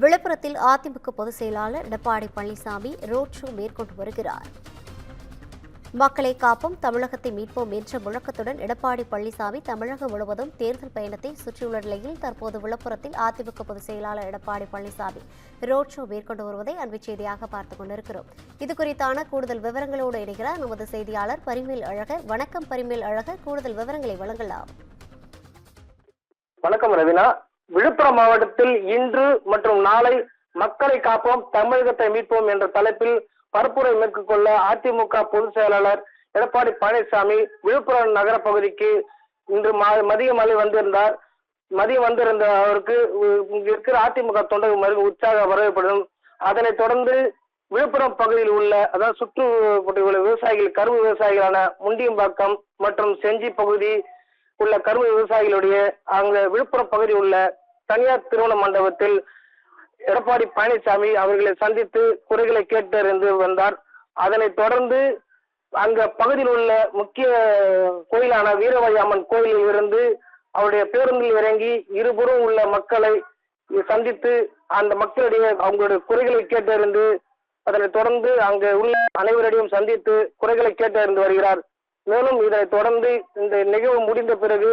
விழுப்புரத்தில் அதிமுக பொதுச் செயலாளர் எடப்பாடி பழனிசாமி ரோட் ஷோ மேற்கொண்டு வருகிறார். மக்களை காப்போம், தமிழகத்தை மீட்போம் என்ற முழக்கத்துடன் எடப்பாடி பழனிசாமி தமிழகம் முழுவதும் தேர்தல் பயணத்தை சுற்றியுள்ள நிலையில் தற்போது விழுப்புரத்தில் அதிமுக பொதுச் செயலாளர் எடப்பாடி பழனிசாமி ரோட் ஷோ மேற்கொண்டு வருவதை அண்மை செய்தியாக பார்த்துக் கொண்டிருக்கிறோம். இதுகுறித்தான கூடுதல் விவரங்களோடு இணைகிறார் நமது செய்தியாளர் பரிமேல் அழகர். வணக்கம் பரிமேல் அழகர், கூடுதல் விவரங்களை வழங்கலாம். வணக்கம் ரவினா. விழுப்புரம் மாவட்டத்தில் இன்று மற்றும் நாளை மக்களை காப்போம், தமிழகத்தை மீட்போம் என்ற தலைப்பில் பரப்புரை மேற்கொள்ள அதிமுக பொதுச் செயலாளர் எடப்பாடி பழனிசாமி விழுப்புரம் நகர பகுதிக்கு இன்று மதியம் வந்திருந்தார். மதியம் வந்திருந்த அவருக்கு இங்கு இருக்கிற அதிமுக தொண்டர்கள் உற்சாக வரவேற்படும். அதனைத் தொடர்ந்து விழுப்புரம் பகுதியில் உள்ள அதாவது சுற்றுப்புற விவசாயிகள் கரும்பு விவசாயிகளான முண்டியம்பாக்கம் மற்றும் செஞ்சி பகுதி உள்ள கரும்பு விவசாயிகளுடைய அங்க விழுப்புரம் பகுதியில் உள்ள தனியார் திருமண மண்டபத்தில் எடப்பாடி பழனிசாமி அவர்களை சந்தித்து குறைகளை கேட்டறிந்து வந்தார். அதனைத் தொடர்ந்து அங்க பகுதியில் உள்ள முக்கிய கோயிலான வீரவய்யம்மன் கோயிலில் இருந்து அவருடைய பேருந்தில் இறங்கி இருபுறம் உள்ள மக்களை சந்தித்து அந்த மக்களிடையே அவங்களுடைய குறைகளை கேட்டறிந்து அதனைத் தொடர்ந்து அங்கு உள்ள அனைவரிடையும் சந்தித்து குறைகளை கேட்டறிந்து வருகிறார். மேலும் இதனைத் தொடர்ந்து இந்த நிகழ்வு முடிந்த பிறகு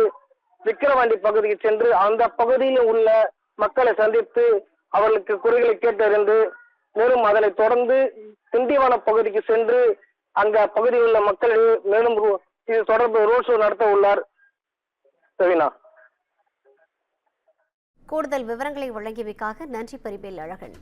விக்கிரவாண்டி பகுதிக்கு சென்று அந்த பகுதியில் உள்ள மக்களை சந்தித்து அவர்களுக்கு குறைகளை கேட்டறிந்து மேலும் அதனைத் தொடர்ந்து திண்டிவனம் பகுதிக்கு சென்று அங்க பகுதியில் உள்ள மக்களிடையே மேலும் இது தொடர்பு ரோட் ஷோ நடத்த உள்ளார். ரவீனா, கூடுதல் விவரங்களை வழங்கியமைக்காக நன்றி பரிமேல் அழகன்.